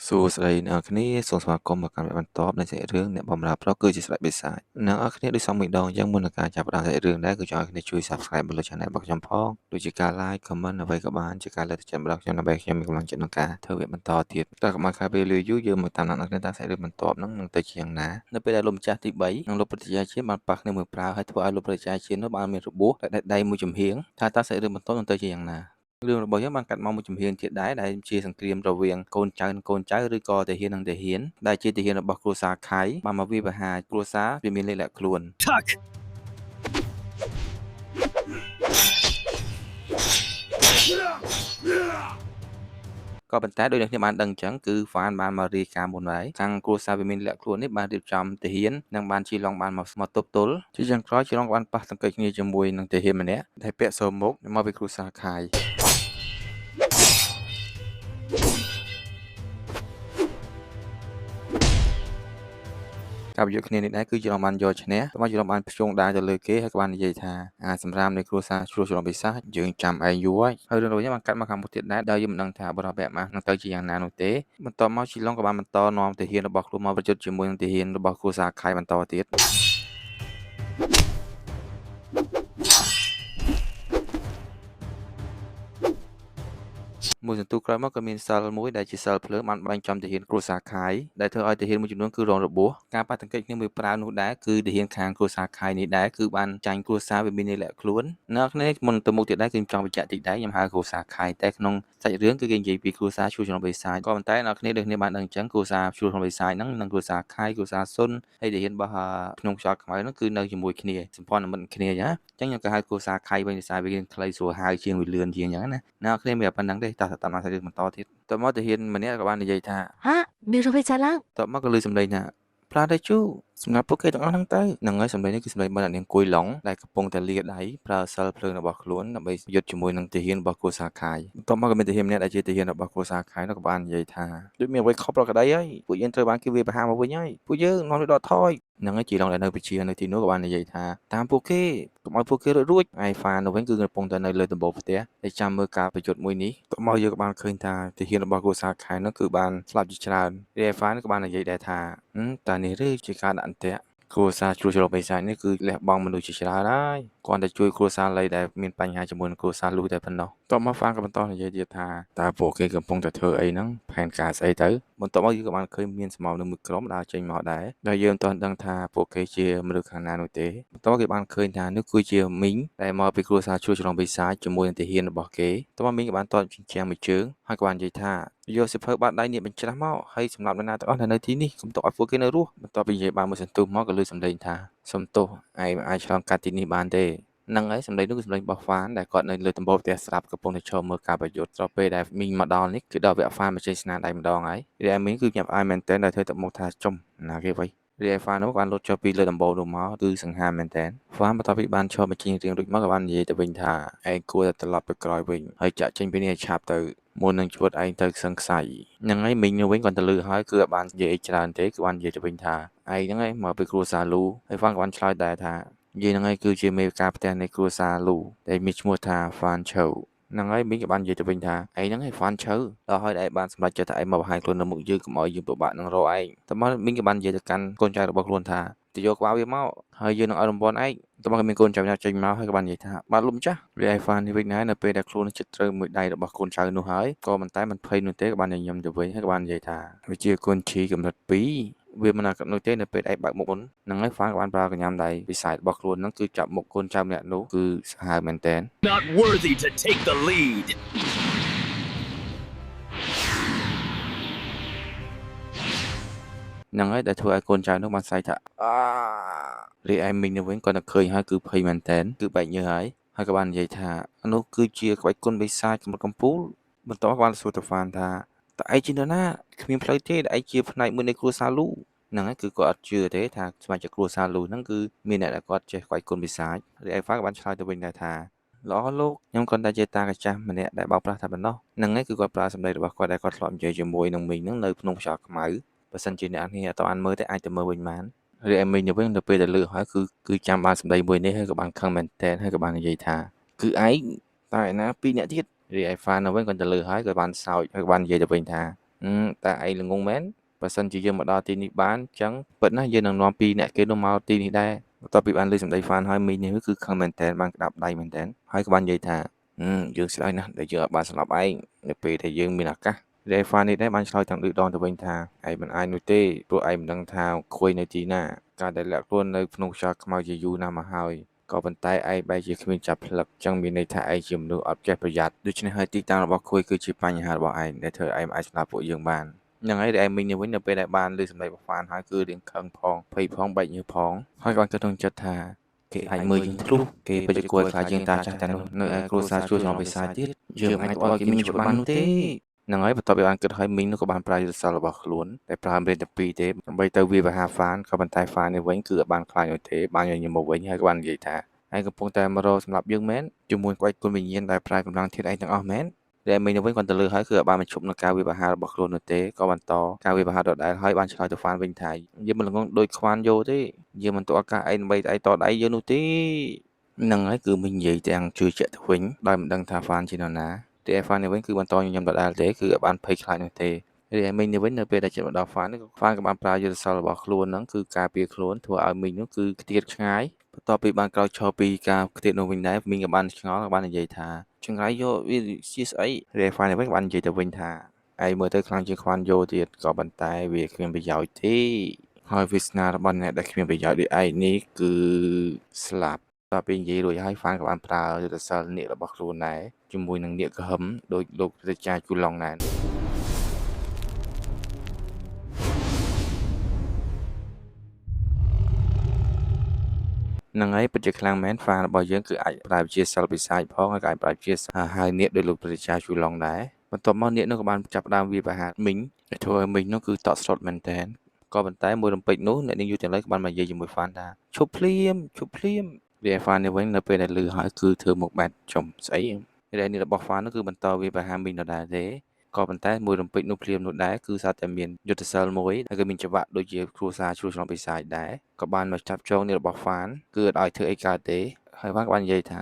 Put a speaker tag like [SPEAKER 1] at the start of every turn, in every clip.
[SPEAKER 1] សួស្តីអ្នកនរគ្នាសូមស្វាគមន៍មកកាន់វគ្គបន្តនៃសាច់រឿងអ្នកបម្រើប្រុសគឺជាស្ដេចបិសាចអ្នកនរគ្នាដូចសមម្ដងអញ្ចឹងមុននឹងការចាប់ផ្ដើមសាច់រឿងដែរគឺចង់ឲ្យគ្នាជួយ Subscribe លើ Channel របស់ខ្ញុំផងដូចជាការ Like Comment អ្វីក៏បានជាការលើកទឹកចិត្តរបស់ខ្ញុំដើម្បីខ្ញុំមានកម្លាំងចិត្តក្នុងការធ្វើវគ្គបន្តទៀតតែកុំឲ្យខាតពេលយូរយើងមកតាមអ្នកនរគ្នាតាមសាច់រឿងបន្តហ្នឹងនឹងទៅជាយ៉ាងណានៅពេលដែលលោកម្ចាស់ទី3និងលោកប្រតិយាជាបានប៉ះគ្នាមួយប្រើហើយធ្វើឲ្យលោកប្រតិយាជានោះបានមានរបួសដៃមួយចំហៀងថាតើសាច់រឿងបន្តនឹងទៅជាយ៉ាងណារឿងរបស់យើងបានកាត់មកមួយជំហានទៀតដែរដែលជាសង្គ្រាមរវាងកូនចៅនិងកូនចៅឬក៏ទាហាននិងទាហានដែលជាទាហានរបស់គ្រួសារខៃបានមកវាយប្រហារគ្រួសារវាមានលេខលាក់ខ្លួនក៏ប៉ុន្តែដោយអ្នកគ្នាបានដឹងអញ្ចឹងគឺហ្វានបានមករាយការណ៍មុនហើយខាងគ្រួសារវាមានលាក់ខ្លួននេះបានរៀបចំទាហាននិងបានជិះឡងបានមកទប់ទល់ជាយ៉ាងក្រោយជិះឡងបានប៉ះសង្កេតគ្នាជាមួយនឹងទាហានម្នាក់ដែលពាក់សូមមុខមកពីគ្រួសារខៃការប្រយុទ្ធគ្នានេះដែរគឺយល់បានយកឈ្នះតែមកយល់បានភ្ជង់ដែរទៅលើគេហើយក៏បាននិយាយថាសម្រាមនៃគ្រួសារជ្រោះច្រឡំពិសាយើងចាំឯងយូរហើយរឿងរបស់យើងបានកាត់មកខាងមុខទៀតដែរដោយយើងមិនដឹងថាបរិបទមកនឹងទៅជាយ៉ាងណានោះទេបន្ទាប់មកជីឡុងក៏បានបន្តនាំទាហានរបស់ខ្លួនមកប្រយុទ្ធជាមួយនឹងទាហានរបស់គ្រួសារខៃបន្តទៀតមួយសន្ទុះក្រោយមកក៏មានសិលមួយដែលជាសិលភ្លើងបានបាញ់ចំទាហានគ្រួសារខៃដែលធ្វើឲ្យទាហានមួយចំនួនគឺរងរបួសការប៉ះទង្គិចគ្នាមួយប្រាវនោះដែរគឺទាហានខាងគ្រួសារខៃនេះដែរគឺបានចាញ់គ្រួសារវាមានលាក់ខ្លួននៅគ្នាមុនទៅមុខទៀតដែរគឺចង់បញ្ជាក់តិចដែរខ្ញុំហៅគ្រួសារខៃតែក្នុងសាច់រឿងគឺគេនិយាយពីគ្រួសារជួរច្រឡំបិសាចក៏ប៉ុន្តែអ្នកគ្នាដូចគ្នាបានដឹងអញ្ចឹងគ្រួសារជួរច្រឡំបិសាចហ្នឹងនិងគ្រួសារខៃគ្រួសារសុនហើយទាហានរបស់ក្នុងខ្យល់ខ្មៅហ្នឹងគឺនៅជាមួយគ្នាសម្ព័ន្ធមិត្តគ្នាអញ្ចឹងខ្ញុំក៏ហៅគ្រួសារខៃវិញដោយសារវាខ្លីស្រួលហៅជាងវាលឿនជាងអញ្ចឹងណាអ្នកគ្នាមានប៉ុណ្្នឹងទេតោះតាមសាច់រឿងបន្តទៀតតមកទាហានម្នាក់ក៏បាននិយាយថាហ
[SPEAKER 2] ាមានរោគវិចារឡើងត
[SPEAKER 1] មកក៏លើសម្លេងថាផ្លាតេជូសម្រាប់ពួកគេទាំងអស់ហ្នឹងទៅហ្នឹងហើយសម្លេងនេះគឺសម្លេងរបស់អ្នកនាងគួយឡុងដែលកំពុងតែលាដៃប្រើសិលភ្លើងរបស់ខ្លួនដើម្បីយុទ្ធជាមួយនឹងទាហានរបស់គ្រួសារខៃបន្ទាប់មកក៏មានទាហានម្នាក់ដែលជាទាហានរបស់គ្រួសារខៃនោះក៏បាននិយាយថាដូចមានអ្វីខុសប្រក្រតីហើយពួកយើងត្រូវបានគេវាយប្រហារមកវិញហើយពួកយើងនាំទៅដកថយហ្នឹងហើយជីឡុងដែលនៅប្រជានៅទីនោះក៏បាននិយាយថាតាមពួកគេកុំឲ្យពួកគេរួចហើយហ្វានៅវិញគឺកំពុងតែនៅលើដំបូលផ្ទះតែចាំមើលការប្រយុទ្ធមួយនេះតមកយើងក៏បានឃើញថាទាហានរបស់គ្រួសារខៃនោះគឺបានស្លាប់ជាច្រើនរីឯហ្វាក៏បាននិយាយដែរថាតើនេះឬជាការដាក់អន្ទាក់គ្រួសារជួសជុលបិសាចនេះគឺលះបង់មនុស្សជាច្រើនហើយគ្រាន់តែជួយគ្រួសារលៃដែលមានបញ្ហាជាមួយនឹងគ្រួសារលូតែប៉ុណ្ណោះតមកហ្វាក៏បន្តនិយាយទៀតថាតើពួកគេកំពុងតែធ្វើអីហ្នឹងផែនការស្អីទៅបន្ទាប់មកយើងក៏បានឃើញមានស្មៅនៅមួយក្រុមដើរចេញមកដែរដែលយើងមិនទាន់ដឹងថាពួកគេជាមនុស្សខាងណានោះទេបន្ទាប់គេបានឃើញថានេះគឺជាមីងដែលមកពីគ្រួសារជួសជុលបិសាចជាមួយនឹងទាហានរបស់គេបន្ទាប់មកមីងក៏បានតបជញ្ជាំងមួយជើងហើយក៏បាននិយាយថាយកសិភៅបាតដៃនេះបញ្ច្រាស់មកហើយសម្រាប់នរណាទាំងអស់ដែលនៅទីនេះកុំទុកឲ្យពួកគេនៅរស់បន្ទាប់ពីនិយាយបានមួយសន្ទុះមកក៏លើសម្លេងថាសុំទោសឯងអាចឆ្លងកាត់ទីនេះបានទេហ្នឹងហើយសម្លេងនោះគឺសម្លេងរបស់ហ្វានដែលគាត់នៅលើដំបូលផ្ទះស្រាប់កំពុងតែឈរមើលការប្រយុទ្ធស្របពេលដែលមីងមកដល់នេះគឺដល់វគ្គហ្វានមកចេញស្នាដៃម្ដងហើយរីឯមីងគឺញាប់អាយមែនតើដែលធ្វើទៅមុខថាចុំណាគេវៃរីឯហ្វាននោះបានលុតចុះពីលើដំបូលនោះមកគឺសង្ហាមែនតើហ្វានបន្ទាប់ពីបានឈរបញ្ចេញរៀងរួចមកក៏បាននិយាយទៅវិញថាឯងគួរតែត្រឡប់ទៅក្រោយវិញហើយចាក់ចេញពីនេះឲ្យឆាប់ទៅមុននឹងជួតឯងទៅសឹងខ្សៃហ្នឹងហើយមីងនោះវិញគាត់ទៅលឺហើយគឺអត់បាននិយាយច្រើនទេគឺបាននិយាយទៅវិញថាឯងហ្នឹងហើយមកពីគ្រួសារលូហើយហ្វានក៏បានឆ្លើយដែរថានិយាយហ្នឹងហើយគឺជាមេការផ្ទះនៃគ្រួសារលូដែលមានឈ្មោះថាហ្វានឆៅហ្នឹងហើយមីងក៏បាននិយាយទៅវិញថាឯងហ្នឹងហើយហ្វានឆៅដល់ហើយឯងបានសម្រេចចិត្តថាឯងមកបង្ហាញខ្លួននៅមុខយើងកុំឲ្យយើងពិបាកនឹងរកឯងតែមកមីងក៏បាននិយាយទៅកាន់កូនចៅរបស់ខ្លួនថាទៅយកក្បាលវាមកហើយយើងនឹងឲ្យរង្វាន់ឯងតែមកមានកូនចៅចេញមកហើយក៏បាននិយាយថាបាទលោកម្ចាស់រីឯហ្វាននេះវិញដែរនៅពេលដែលខ្លួនចិត្តត្រូវមួយដៃរបស់កូនចៅនោះហើយក៏មិនតែមិនភ័យនោះទេក៏បានញញឹមទៅវិញហើយក៏បាននិយាយថាវាជាកូនឈីកម្រិត2វាមិនអាចនោះទេនៅពេលឯងបើកមុខមុនហ្នឹងហើយហ្វានក៏បានប្រើកញ្ញាំដៃវិស័យរបស់ខ្លួនហ្នឹងគឺចាប់មុខកូនចៅម្នាក់នោះគឺសាហាវមែនតើ
[SPEAKER 3] Not worthy to take the lead
[SPEAKER 1] ហ្នឹងហើយដែលធ្វើឲ្យកូនចៅនោះបានស្រែកថារីឯមីងនោះវិញគាត់តែឃើញហើយគឺភ័យមែនតើគឺបែកញើសហើយក៏បាននិយាយថានោះគឺជាក្បាច់គុណបិសាចកម្រិតកំពូលបន្ទាប់មកបានសួរទៅហ្វានថាតើឯងជានរណាគ្មានផ្លូវទេដែលឯងជាផ្នែកមួយនៃគ្រួសារលូហ្នឹងហើយគឺគាត់អត់ជឿទេថាស្មារតីគ្រួសារលូហ្នឹងគឺមានអ្នកដែលគាត់ចេះក្បាច់គុណបិសាចរីឯហ្វានក៏បានឆ្លើយទៅវិញដែរថាល្អលោកខ្ញុំគ្រាន់តែជាតាកាចាស់ម្នាក់ដែលបោកប្រាស់តែប៉ុណ្ណោះហ្នឹងហើយគឺគាត់ប្រើសម្ដីរបស់គាត់ដែលគាត់ធ្លាប់និយាយជាមួយនឹងមីងហ្នឹងនៅភ្នំខ្យល់ខ្មៅបើសិនជាអ្នកនេះអត់បានមើលទេអាចទៅមើលវិញបានរីឯមីងទៅវិញទៅពេលដែលលើកហើយគឺចាំបានសម្ដីមួយនេះហើយក៏បានខឹងមែនតើហើយក៏បាននិយាយថាគឺឯងតើឯណាពីរអ្នកទៀតរីឯហ្វានទៅវិញគាត់ទៅលើហើយក៏បានសើចហើយក៏បាននិយាយទៅវិញថា តែឯងល្ងងមែនបើសិនជាយើងមកដល់ទីនេះបានអញ្ចឹងពិតណាស់យើងនឹងនាំពីអ្នកគេនោះមកទីនេះដែរបន្ទាប់ពីបានលើសម្ដីហ្វានហើយមីងនេះគឺខឹងមែនតើបានក្តាប់ដៃមែនតើហើយក៏បាននិយាយថាយើងស្ដាយណាស់ដែលយើងអាចបានស្លាប់ឯងនៅពេលដែលយើងមានឱកាសដែលហ្វាននេះដែរបានឆ្លើយទាំងឌឺដងទៅវិញថាឯងមិនអាចនោះទេព្រោះឯងមិនដឹងថាខួយនៅទីណាការដែលលាក់ខ្លួននៅក្នុងខ្យល់ខ្មៅជាយូរណាស់មកហើយក៏ប៉ុន្តែឯងបែរជាគ្មានចាប់ផ្លឹកចឹងមានន័យថាឯងជាមនុស្សអត់ចេះប្រយ័ត្នដូច្នេះហើយទីតាំងរបស់ខួយគឺជាបញ្ហារបស់ឯងដែលធ្វើឲ្យឯងអាចស្លាប់ពួកយើងបានហ្នឹងហើយដែលឯងមីងនេះវិញនៅពេលដែលបានលើសម្ដីរបស់ហ្វានហើយគឺរៀងខឹងផងភ័យផងបែកញើសផងហើយគាត់គិតក្នុងចិត្តថាគេអាចមើលយើងធ្លុះគេពិតជាគួរឲ្យខ្លាចយើងតាចាស់តែនោះនៅឯគ្រួសារជួយក្នុងបិសាចទៀតយើងអាចធ្វើឲ្យគេមានជីវិតបាននោះទេហ្នឹងហើយបន្ទាប់ពីបានគិតឲ្យមីងនោះក៏បានប្រើយុទ្ធសាស្ត្ររបស់ខ្លួនតែប្រើមិនតែពីរទេដើម្បីទៅវាយប្រហារហ្វានក៏ប៉ុន្តែហ្វាននេះវិញគឺអត់បានខ្លាចនោះទេបានញញឹមមកវិញហើយក៏បាននិយាយថាឯងកំពុងតែមករកសម្រាប់យើងមែនជាមួយក្បាច់គុណវិញ្ញាណដែលប្រើកម្លាំងធាតុឯងទាំងអស់មែនដែលមីងនេះវិញគាត់ទៅលើហើយគឺអត់បានបញ្ឈប់នឹងការវាយប្រហាររបស់ខ្លួននោះទេក៏បន្តការវាយប្រហារដដែលហើយបានឆ្លើយទៅហ្វានវិញថាយើងមិនល្ងងដូចខ្វានយោទេយើងមិនទុកឱកាសឯងដើម្បីឯងតដៃយើងនោះទេហ្នឹងហើយគឺមីងនិយាយទាំងជឿជាក់ទៅវិញដោយមិនដឹងថាហ្វានជានរណាតែហ្វាននេះវិញគឺបន្តញញឹមដដែលទេគឺអត់បានភ័យខ្លាចនោះទេរីឯមីងនេះវិញនៅពេលដែលជិតមកដល់ហ្វានក៏បានប្រើយុទ្ធសាស្ត្ររបស់ខ្លួនហ្នឹងគឺការពារខ្លួនធ្វើឲ្យមីងនោះគឺខ្ទាតឆ្ងាយបន្ទាប់ពីបានក្រោកឈរពីការខ្ទាតនោះវិញដែរមីងក៏បានឆ្ងល់ក៏បាននិយាយថាចង្រៃយកវាជាស្អីរីឯហ្វាននេះវិញក៏បាននិយាយទៅវិញថាឯងមើលទៅខ្លាំងជាងខ្វានយោទៀតក៏ប៉ុន្តែវាគ្មានប្រយោជន៍ទេហើយវាសនារបស់អ្នកដែលគ្មានប្រយោជន៍ដូចឯងនេះគឺស្លាប់តទៅពីនិយាយរួចហើយហ្វានក៏បានប្រើយុទ្ធសាស្ត្រនាគរបស់ខ្លួនដែរជាមួយនឹងនាគក្រហមដោយលោករាជាជូឡុងដែរហ្នឹងហើយពិតជាខ្លាំងមែនហ្វារបស់យើងគឺអាចប្រើវិជាសិលពិសាចផងហើយក៏អាចប្រើវិជាហៅនាគដោយលោកព្រះរាជាជូឡុងដែរបន្ទាប់មកនាគនោះក៏បានចាប់ផ្ដើមវាយប្រហារមីងដែលធ្វើឲ្យមីងនោះគឺតក់ស្លុតមែនតើក៏ប៉ុន្តែមួយរំពេចនោះអ្នកនាងយូទាំងឡៃក៏បានមកនិយាយជាមួយហ្វានថាឈប់ភ្លាមវាហ្វាននេះវិញនៅពេលដែលលឺហើយគឺធ្វើមុខបែបចំស្អីដែលនេះរបស់ហ្វាននោះគឺបន្តវាយប្រហារមីងដដែលទេក៏ប៉ុន្តែមួយរំពេចនោះភ្លាមនោះដែរគឺសាតែមានយុទ្ធសាស្ត្រមួយហើយក៏មានច្បាប់ដូចជាគ្រួសារឆ្លងបិសាចដែរក៏បានមកចាប់ចងនេះរបស់ហ្វានគឺអត់ឲ្យធ្វើអីកើតទេហើយហ្វានក៏បាននិយាយថា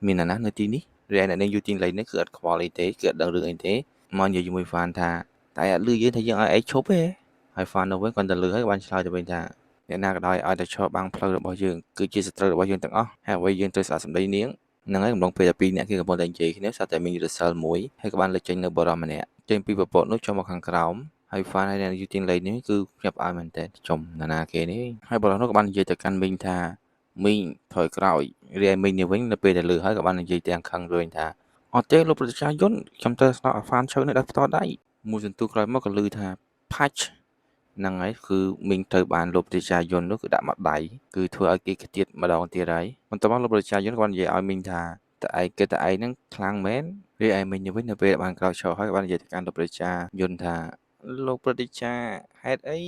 [SPEAKER 1] មានអ្នកណានៅទីនេះរីឯអ្នកនាងយូទីងឡៃនេះគឺអត់ខ្វល់អីទេគឺអត់ដឹងរឿងអីទេមកនិយាយជាមួយហ្វានថាតែអត់លឺយើងថាយើងឲ្យឯងឈប់ទេហើយហ្វាននោះវិញគាត់ទៅលឺហើយបានឆ្លើយទៅវិញថាអ្នកណាក៏ដោយឲ្យតែឈរបាំងផ្លូវរបស់យើងគឺជាសត្រូវរបស់យើងទាំងអស់ហើយអ្វីយើងត្រូវស្ដាប់សម្ដីនាងហ្នឹងហើយកំឡុងពេលតែពីរអ្នកគេកំពុងតែនិយាយគ្នាស្រាប់តែមានយុទ្ធសាស្ត្រមួយហើយក៏បានលើកចេញនៅបរិមម្នាក់ចេញពីប្រពន្ធនោះចូលមកខាងក្រោមហើយហ្វានហើយអ្នកយូទីងឡៃនេះគឺញាប់ឲ្យមែនតើចំណាគេនេះហើយបរិមនោះក៏បាននិយាយទៅកាន់មីងថាមីងថយក្រោយរីឯមីងនេះវិញនៅពេលដែលលឺហើយក៏បាននិយាយទាំងខឹងវិញថាអត់ទេលោកប្រជាជនខ្ញុំទៅស្ដាប់ហ្វានឈើនៅដល់ផ្ទាល់ដៃមួយសន្ទុះក្រោយមកក៏លឺថាផាច់ហ្នឹងហើយគឺមីងត្រូវបានលោកប្រជាជននោះគឺដាក់មកដៃគឺធ្វើឲ្យគេខ្ទាតម្ដងទៀតហើយបន្ទាប់មកលោកប្រជាជនក៏បាននិយាយឲ្យមីងថាតែឯងគិតតែឯងហ្នឹងខ្លាំងមែនរីឯមីងនេះវិញនៅពេលបានក្រោកឈរហើយក៏បាននិយាយទៅកាន់លោកប្រជាជនថាលោកប្រជាហេតុអី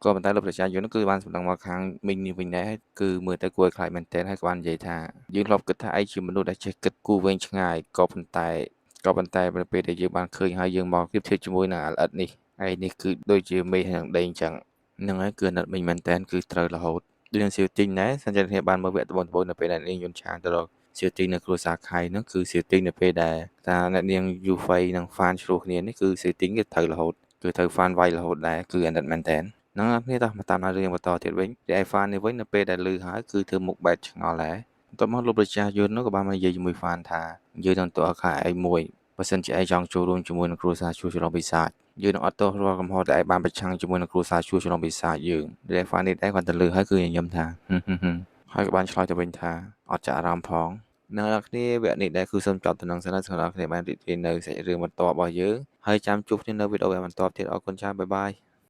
[SPEAKER 1] ក៏ប៉ុន្តែលោកប្រជាជននោះគឺបានសម្ដងមកខាងមីងនេះវិញដែរគឺមើលទៅគួរឲ្យខ្លាចមែនទែនហើយក៏បាននិយាយថាយើងធ្លាប់គិតថាឯងជាមនុស្សដែលចេះគិតគូរវែងឆ្ងាយក៏ប៉ុន្តែនៅពេលដែលយើងបានឃើញហើយយើងមកប្រៀបធៀបជាមួយនឹងអាល្អិតនេះឯនេះគឺដូចជាមេនឹងដេញចឹងហ្នឹងហើយគឺអាណិតមីងមែនតើគឺត្រូវរហូតដូចនឹងសៀវទីងដែរសិនជាគ្នាបានមើលវគ្គត្បូងនៅពេលដែលនាងយន្តឆានទៅរកសៀវទីងនៅគ្រួសារខៃហ្នឹងគឺសៀវទីងនៅពេលដែលថាអ្នកនាងយូហ្វៃនិងហ្វានឆ្លោះគ្នានេះគឺសៀវទីងគេត្រូវរហូតគឺត្រូវហ្វានវាយរហូតដែរគឺអាណិតមែនតើហ្នឹងគ្នាតោះមកតាមរឿងបន្តទៀតវិញតែឯហ្វាននេះវិញនៅពេលដែលលឺហើយគឺធ្វើមុខបែកឆ្ងល់ដែរបន្ទាប់មកលោកប្រជាជននោះក៏បានមកនិយាយជាមួយហ្វានថាយើងនឹងតើខែឯងមួយបើសិនជាឯងចង់ចូលរួមជាមួយនឹងគ្រួសារជួសជុលបិសាចយើងនឹងអត់ទោសរាល់កំហុសដែលឯងបានប្រឆាំងជាមួយនឹងគ្រួសារជួសជុលបិសាចយើងដែលហ្វាននេះដែរគាត់ទៅលើហើយគឺញញឹមថាហើយក៏បានឆ្លើយទៅវិញថាអត់ចាក់អារម្មណ៍ផងនៅដល់គ្នាវគ្គនេះដែរគឺសូមចប់ទៅនឹងសិនសម្រាប់គ្នាបានរីករាយនៅសាច់រឿងបន្តរបស់យើងហើយចាំជួបគ្នានៅវីដេអូបន្តទៀតអរគុណច្រើនបាយបាយ